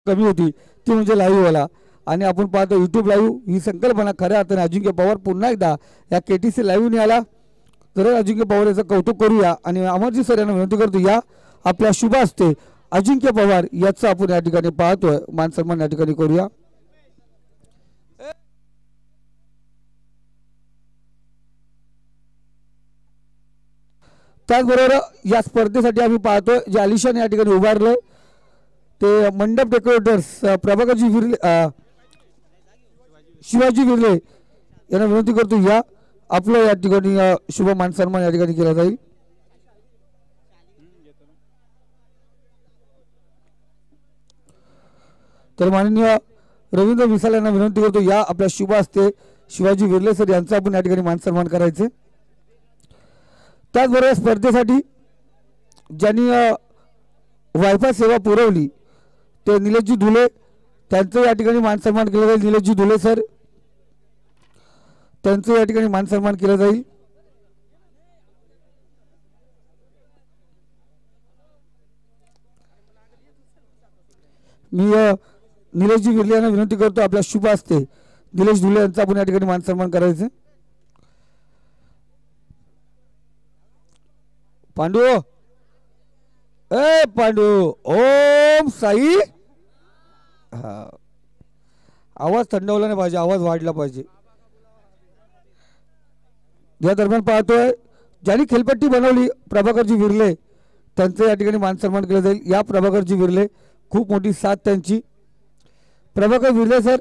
कमी होती ती म्हणजे लाईव्हवाला. आणि आपण पाहतो यूट्यूब लाईव्ह ही संकल्पना खऱ्या अर्थाने अजिंक्य पवार पुन्हा एकदा या KTC लाईव्हने आला. तर अजिंक्य पवार याचं कौतुक करूया आणि अमरजी सर यांना विनंती करतो या आपल्या शुभ हस्ते अजिंक्य पवार याचं आपण या ठिकाणी पाहतोय मान सन्मान या ठिकाणी करूया. त्याचबरोबर या स्पर्धेसाठी आम्ही पाहतोय जे आलिशान या ठिकाणी उभारलं ते मंडप डेकोरेटर्स प्रभाकरजी विरले शिवाजी विरले यांना विनंती करतो या आपलं या ठिकाणी शुभ मान सन्मान या ठिकाणी केला जाईल. तर माननीय रवींद्र मिसाल यांना विनंती करतो या आपल्या शुभ हस्ते शिवाजी विरले सर यांचा आपण या ठिकाणी मान सन्मान करायचे. त्याचबरोबर स्पर्धेसाठी ज्यांनी वायफाय सेवा पुरवली ते निलेशजी धुले त्यांचं या ठिकाणी मान सन्मान केलं जाईल. निलेशजी धुले सर त्यांचं या ठिकाणी मान सन्मान केलं जाईल. मी निलेशजी विरले यांना विनंती करतो आपल्या शुभ हस्ते निलेश धुले यांचा आपण या ठिकाणी मान सन्मान करायचं. पांडू ए पांडू ओम साई. हा आवाज थंडवला नाही पाहिजे, आवाज वाढला पाहिजे. या दरम्यान पाहतोय ज्यांनी खेळपट्टी बनवली प्रभाकरजी विरले त्यांचं या ठिकाणी मान सन्मान केलं जाईल. या प्रभाकरजी विरले खूप मोठी साथ त्यांची. प्रभाकर विरले सर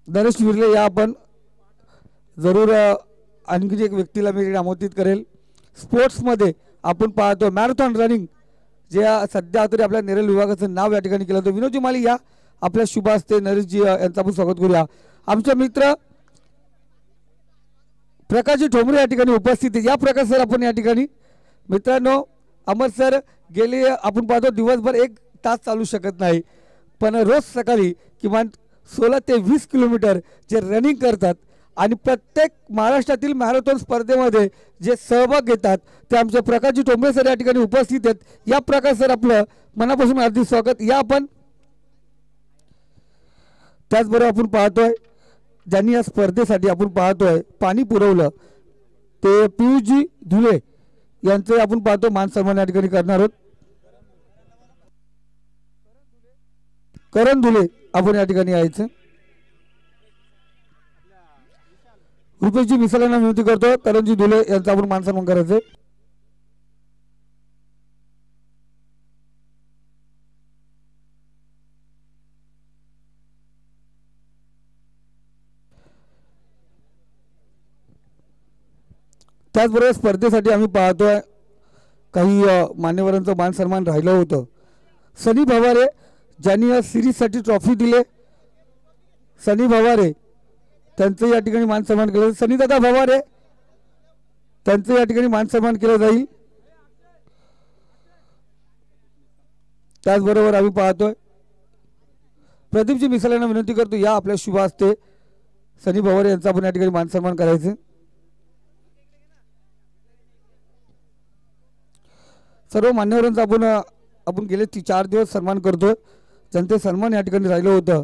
नरेश विरले या आपण जरूर आणखी एक व्यक्तीला मी आमंत्रित करेल. स्पोर्ट्समध्ये आपण पाहतो मॅरेथॉन रनिंग जे सध्या तरी आपल्या नेरळ विभागाचं नाव या ठिकाणी केलं होतं विनोदजी माली या आपल्या शुभ हस्ते नरेशजी यांचं आपण स्वागत करूया. आमचे मित्र प्रकाशजी ठोंबरे या ठिकाणी उपस्थित आहे. या प्रकाश सर आपण या ठिकाणी मित्रांनो अमर सर गेले आपण पाहतो दिवसभर 1 तास चालू शकत नाही पण रोज सकाळी किमान 16 ते 20 किलोमीटर जे रनिंग करतात आणि प्रत्येक महाराष्ट्रातील मॅरेथॉन स्पर्धेमध्ये जे सहभाग घेतात ते आमचे प्रकाशजी ठोंबरे सर या ठिकाणी उपस्थित आहेत. या प्रकाश सर आपलं मनापासून हार्दिक स्वागत. या आपण त्याचबरोबर आपण पाहतोय ज्यांनी या स्पर्धेसाठी आपण पाहतोय पाणी पुरवलं ते पियुषजी धुले यांचे आपण पाहतो मान सन्मान या ठिकाणी करणार आहोत. करण धुले आपण या ठिकाणी यायचं. रुपेशजी मिसाल यांना विनंती करतो करणजी धुले यांचा आपण मान सन्मान करायचं. त्याचबरोबर स्पर्धेसाठी आम्ही पाहतोय काही मान्यवरांचं मान सन्मान राहिलं होतं. सनी भवारे ज्यांनी या सिरीजसाठी ट्रॉफी दिले सनी भवारे त्यांचं या ठिकाणी मान सन्मान केलं. सनी दादा भवारे त्यांचं या ठिकाणी मान सन्मान केलं जाईल. त्याचबरोबर आम्ही पाहतोय प्रदीपजी मिसाल यांना विनंती करतो या आपल्या शुभ हस्ते सनी भवारे यांचा आपण या ठिकाणी मान सन्मान करायचं. सर्व मान्यवरांचा आपण गेले 4 दिवस सन्मान करतोय. जनते सन्मान या ठिकाणी राहिलं होतं.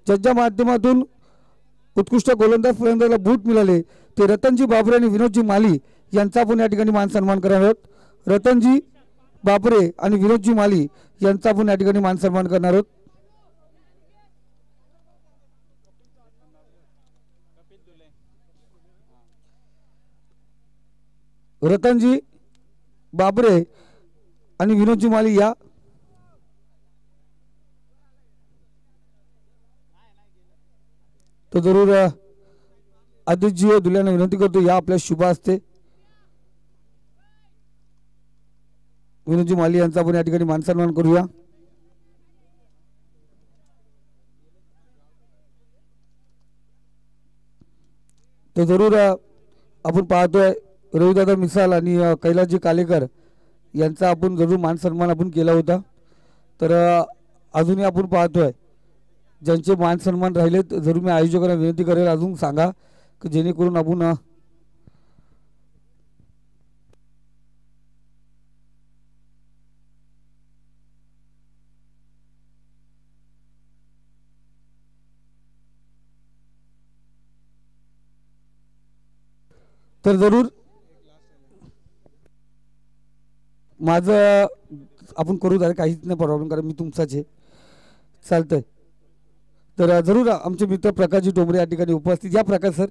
ज्यांच्या माध्यमातून उत्कृष्ट गोलंदाज फलंदाजाला बूट मिळाले ते रतनजी बाबरे आणि विनोदजी माली यांचा आपण या ठिकाणी मान सन्मान करणार आहोत. रतनजी बाबरे आणि विनोदजी माली यांचा आपण या ठिकाणी मान सन्मान करणार आहोत. रतनजी बाबरे आणि विनोदजी माली या तो जरूर आदित्यजी दुल्यांना विनंती करतो या आपल्या शुभ हस्ते विनोदजी माली यांचा आपण या ठिकाणी मान सन्मान करूया. तो जरूर आपण पाहतोय रविदादा मिसाल आणि कैलासजी कालेकर यांचा आपण जरूर मान सन्मान आपण केला होता. तर अजूनही आपण पाहतोय ज्यांचे मान सन्मान राहिले जरूर मी आयोजकांना विनंती करेल अजून सांगा की जेणेकरून आपण तर जरूर माझं आपण करू द्या, काहीच नाही प्रॉब्लेम, कारण मी तुमचाच आहे, चालतंय. तर जरूर आमचे मित्र प्रकाशजी टोंबरे या ठिकाणी उपस्थित. या प्रकाश सर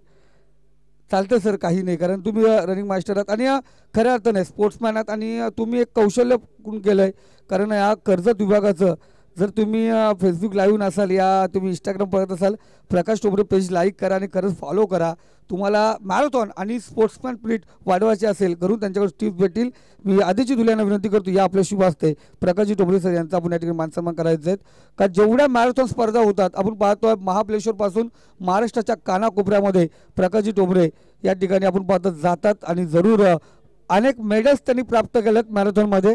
चालतं सर, काही नाही, कारण तुम्ही रनिंग मास्टर आहात आणि खऱ्या अर्थाने स्पोर्ट्समॅन आहात आणि तुम्ही एक कौशल्य केलं आहे. कारण या कर्जत विभागाचं जर तुम्ही फेसबुक लाईव्ह नसाल या तुम्ही इंस्टाग्राम बघत असाल, प्रकाश टोंबरे पेज लाईक करा आणि खरंच फॉलो करा. तुम्हाला मॅरेथॉन आणि स्पोर्ट्समॅन स्पिरिट वाढवायचे असेल करून त्यांच्याकडे टिप्स भेटतील. मी आधीची दुल्यांना विनंती करतो, या आपल्या शुभ असते प्रकाशजी टोंबरे सर यांचा आपण या ठिकाणी मानसन्मान करायचं आहेत. का जेवढ्या मॅरेथॉन स्पर्धा होतात आपण पाहतोय महाबळेश्वरपासून महाराष्ट्राच्या कानाकोपऱ्यामध्ये प्रकाशजी टोंबरे या ठिकाणी आपण पाहतो जातात आणि जरूर अनेक मेडल्स त्यांनी प्राप्त केलेत मॅरेथॉनमध्ये.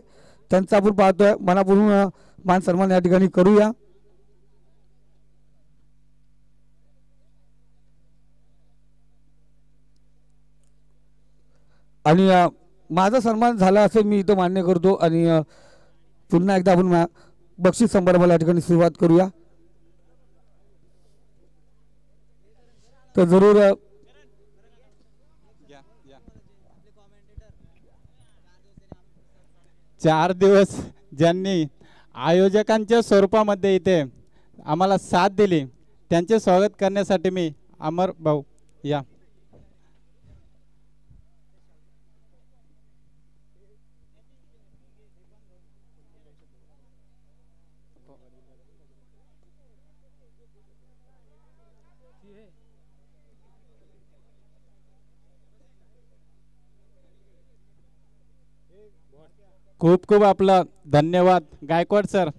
त्यांचा आपण पाहतोय मनापासून मान सन्मान या ठिकाणी करूया. आणि माझा सन्मान झाला असं मी इथं मान्य करतो आणि पुन्हा एकदा आपण बक्षीस समारंभाला या ठिकाणी सुरुवात करूया. तर जरूर 4 दिवस ज्यांनी आयोजकांच्या स्वरूपामध्ये इथे आम्हाला साथ दिली त्यांचे स्वागत करण्यासाठी मी अमर भाऊ या. खूप खूप आपलं धन्यवाद गायकवाड सर.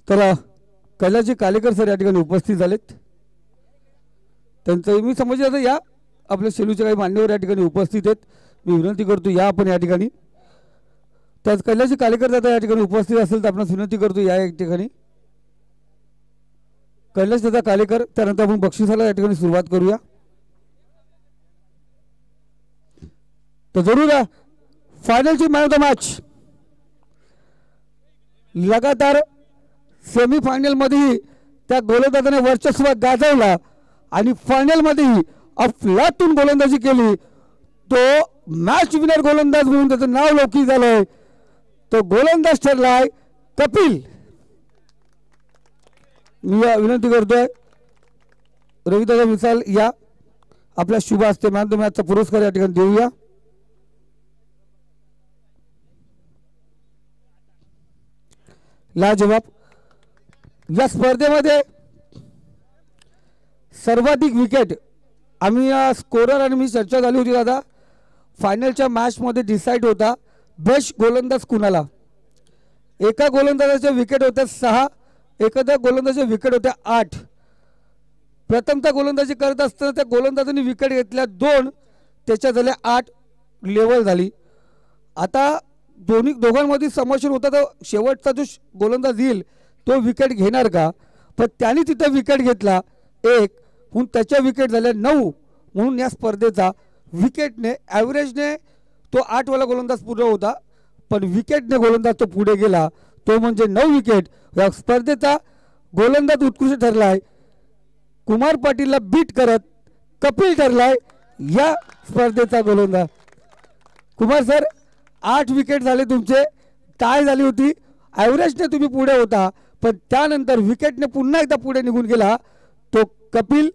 तर कैलासजी कालेकर सर या ठिकाणी उपस्थित झालेत. त्यांचं मी समजलं आता या आपल्या शेलूचे काही मान्यवर या ठिकाणी उपस्थित आहेत. मी विनंती करतो या आपण या ठिकाणी. त्याच कैलासजी कालेकर दादा या ठिकाणी उपस्थित असेल तर आपण विनंती करतो या ठिकाणी. कैलास दादा कालेकर, त्यानंतर आपण बक्षिसाला या ठिकाणी सुरुवात करूया. तर जरूर फायनलची मॅन ऑफ द मॅच लगातार सेमीफायनल मध्येही त्या गोलंदाजाने वर्चस्व गाजवला आणि फायनल मध्येही अफलातून गोलंदाजी केली. तो मॅच विनर गोलंदाज म्हणून त्याचं नाव लौकिक झालंय. तो गोलंदाज ठरलाय कपिल. मी विनंती करतोय रविदादा मिसाल या आपल्या शुभ हस्ते मॅन ऑफ द मॅचचा पुरस्कार या ठिकाणी देऊया. लाजवाब या स्पर्धेमध्ये सर्वाधिक विकेट आम्ही स्कोरर आणि मी चर्चा झाली होती दादा. फायनलच्या मॅचमध्ये डिसाईड होता बेस्ट गोलंदाज कुणाला. एका गोलंदाजाच्या विकेट होत्या 6, एखाद्या गोलंदाजाच्या विकेट होत्या 8. प्रथमता गोलंदाजी करत असताना त्या गोलंदाजांनी विकेट घेतल्या 2, त्याच्या झाल्या 8, लेवल झाली. आता दोघांमध्ये संभाषण होता तर शेवटचा जो गोलंदाज येईल तो विकेट घेणार का. पण त्यांनी तिथं विकेट घेतला 1 म्हणून त्याच्या विकेट झाल्या 9. म्हणून या स्पर्धेचा विकेटने ॲव्हरेजने तो 8 वाला गोलंदाज पूर्ण होता, पण विकेटने गोलंदाज तो पुढे गेला, तो म्हणजे 9 विकेट. या स्पर्धेचा गोलंदाज उत्कृष्ट ठरलाय. कुमार पाटीलला बीट करत कपिल ठरलाय या स्पर्धेचा गोलंदाज. कुमार सर 8 विकेट झाले तुमचे, टाय झाली होती. ॲव्हरेजने तुम्ही पुढे होता, पण त्यानंतर विकेटने पुन्हा एकदा पुढे निघून गेला तो कपिल.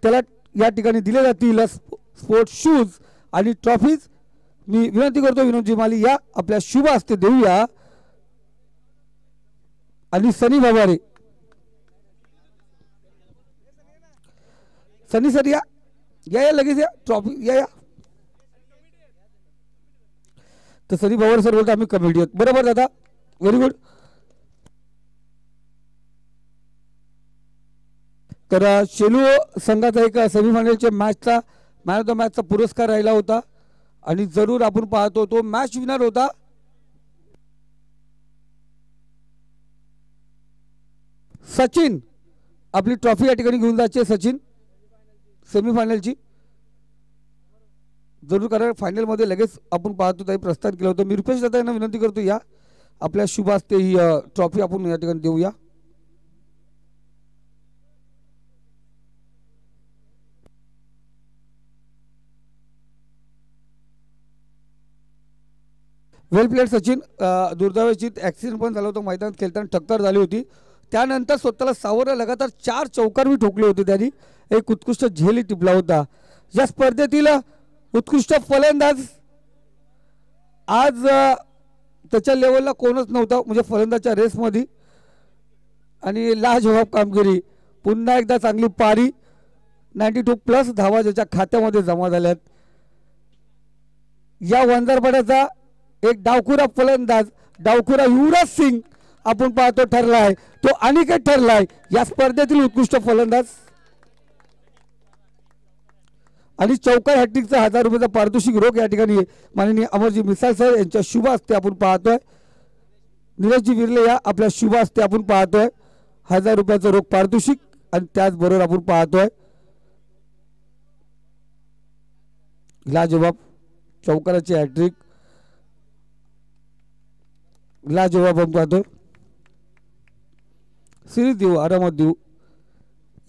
त्याला या ठिकाणी दिले जातील स्पोर्ट्स शूज आणि ट्रॉफीज. मी विनंती करतो विनोदजी माली या आपल्या शुभ हस्ते देऊया. आणि सनी भवारे, सनी सर या या लगेच या ट्रॉफी या. तर सनी भवारे सर बोलतो आम्ही कमिटी आहोत. बरोबर दादा, व्हेरी गुड. तर शेलू संघाचा एक सेमीफायनलच्या मॅचचा मॅन ऑफ द मॅचचा पुरस्कार राहिला होता आणि जरूर आपण पाहतो तो मॅच विनर होता सचिन. आपली ट्रॉफी या ठिकाणी घेऊन जायची सचिन सेमीफायनलची. जरूर कारण फायनलमध्ये लगेच आपण पाहतो त्याही प्रस्थान केलं होतं. मी रुपेश दादा यांना विनंती करतो या आपल्या शुभ हस्ते ही ट्रॉफी आपण या ठिकाणी देऊया. वेल प्लेड सचिन. दुर्दैवाची ॲक्सिडेंट पण झाला होता, मैदानात खेळताना टक्कर झाली होती. त्यानंतर स्वतःला सावरलं, लगातार 4 चौकार मी ठोकले होते त्यांनी. एक उत्कृष्ट झेली टिपला होता. या स्पर्धेतील उत्कृष्ट फलंदाज आज त्याच्या लेवलला कोणच नव्हता, म्हणजे फलंदाजच्या रेसमध्ये. आणि लाजवाब कामगिरी. पुन्हा एकदा चांगली पारी. 92+ धावा ज्याच्या खात्यामध्ये जमा झाल्यात. या वंजारपाड्याचा एक डावखुरा फलंदाज, डावखुरा युवराज सिंग आपण पाहतो ठरलाय. तो अनिकेत ठरलाय या स्पर्धेतील उत्कृष्ट फलंदाज. आणि चौकार हॅट्रिकचा 1000 रुपयाचा पारितोषिक रोख या ठिकाणी माननीय अमरजी मिसाळ सर यांच्या शुभ हस्ते आपण पाहतोय. निलेशजी विरले या आपल्या शुभ हस्ते आपण पाहतोय 1000 रुपयाचं रोख पारितोषिक. आणि त्याचबरोबर आपण पाहतोय लाजवाब चौकाराची हॅट्रिक. लाजवाब आपण पाहतोय. सिरीज देऊ, आरामात देऊ.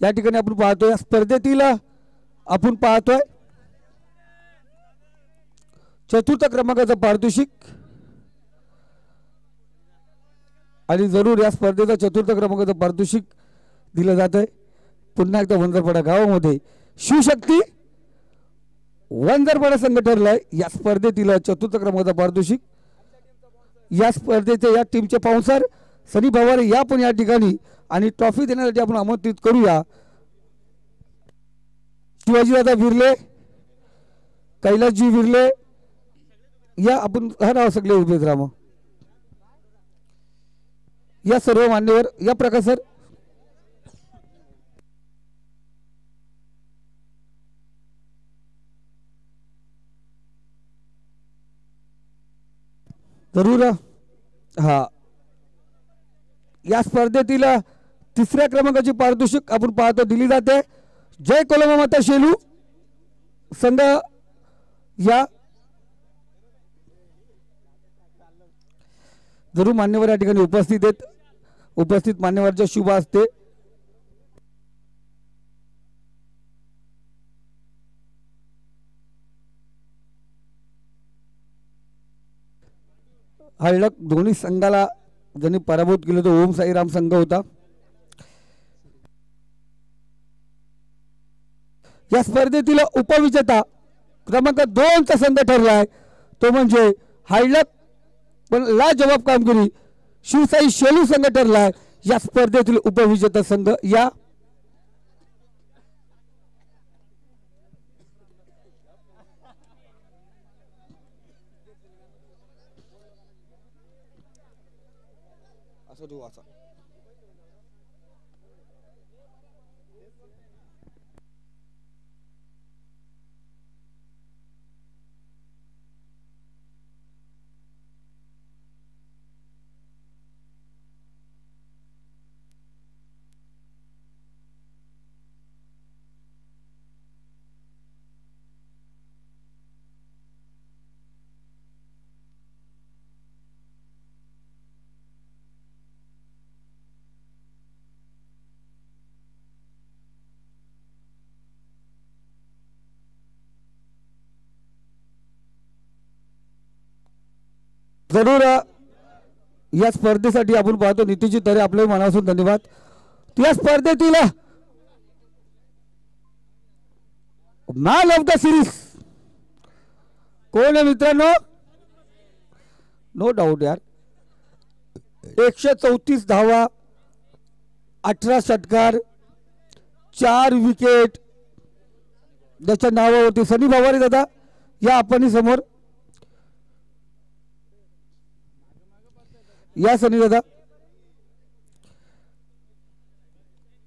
या ठिकाणी आपण पाहतोय स्पर्धेतील आपण पाहतोय 4था क्रमांकाचं पारितोषिक. आणि जरूर या स्पर्धेचा 4था क्रमांकाचं पारितोषिक दिलं जात आहे. पुन्हा एकदा वंजारपाडा गावामध्ये शिवशक्ती वंजारपाडा संघ ठरलाय या स्पर्धेतील 4था क्रमांकाचं पारितोषिक. या स्पर्धेचे या टीमचे पाहुणचार सनी भवारे या पण या ठिकाणी. आणि ट्रॉफी देण्यासाठी आपण आमंत्रित करूया शिवाजीदादा विरले, कैलासजी विरले या आपण नाव सगळे उभे राहा. या सर्व मान्यवर या प्रकाश सर. जरूर. हा या स्पर्धेतील 3ऱ्या क्रमांकाची पारितोषिक आपण पाहतो दिली जाते. जय कोलमा माता शेलू संघ या जरूर मान्यवर या ठिकाणी उपस्थित आहेत. उपस्थित मान्यवरच्या शुभ हस्ते हळक दोन्ही संघाला ज्यांनी पराभूत केलं तो ओम साईराम संघ होता. या स्पर्धेतील उपविजेता क्रमांक 2 चा संघ ठरला आहे तो म्हणजे हळक पण लाजवाब कामगिरी शिवसाई शेलू संघ ठरला आहे या स्पर्धेतील उपविजेता संघ. या जरूर या स्पर्धेसाठी आपण पाहतो नितीजी तरे आपले मनापासून धन्यवाद. या स्पर्धेतील मॅन ऑफ द सिरीज कोण आहे मित्रांनो? नो डाऊट यार. 134 धावा, 18 षटकार, 4 विकेट ज्याच्या नावावरती सनी भवारे दादा या आपण समोर या सनी दादा.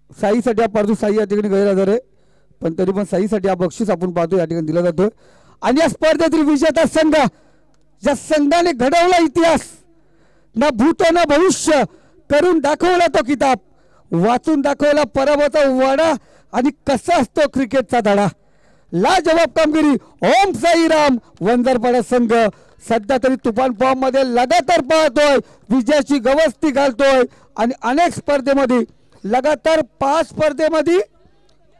साईसाठी हा पारदू साई या ठिकाणी गैरहजर आहे पण तरी पण साईसाठी हा बक्षीस आपण पाहतो या ठिकाणी दिला जातो. आणि या स्पर्धेतील विजेता संघ ज्या संघाने घडवला इतिहास ना भूत ना भविष्य करून दाखवला तो किताब वाचून दाखवला पराभवाचा वाडा आणि कसा असतो क्रिकेटचा धडा. लाजवाब कामगिरी ओम साईराम वंजारपाडा संघ सध्या तरी तुफान फॉर्म मध्ये लगातार पाहतोय, विजयाची गवसती घालतोय आणि अनेक स्पर्धेमध्ये लगातार 5 स्पर्धेमध्ये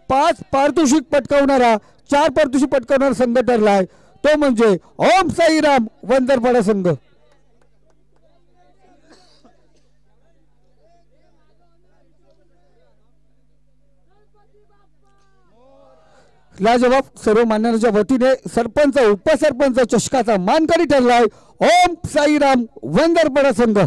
5 पारितोषिक पटकावणारा 4 पारितोषिक पटकावणारा संघ ठरलाय, तो म्हणजे ओम साईराम वंजारपाडा संघ। लाजवाब सर्व मान्यवरांच्या वतीने सरपंच उपसरपंच चषकाचा मानकरी ठरलाय ओम साईराम वंजारपाडा संघ।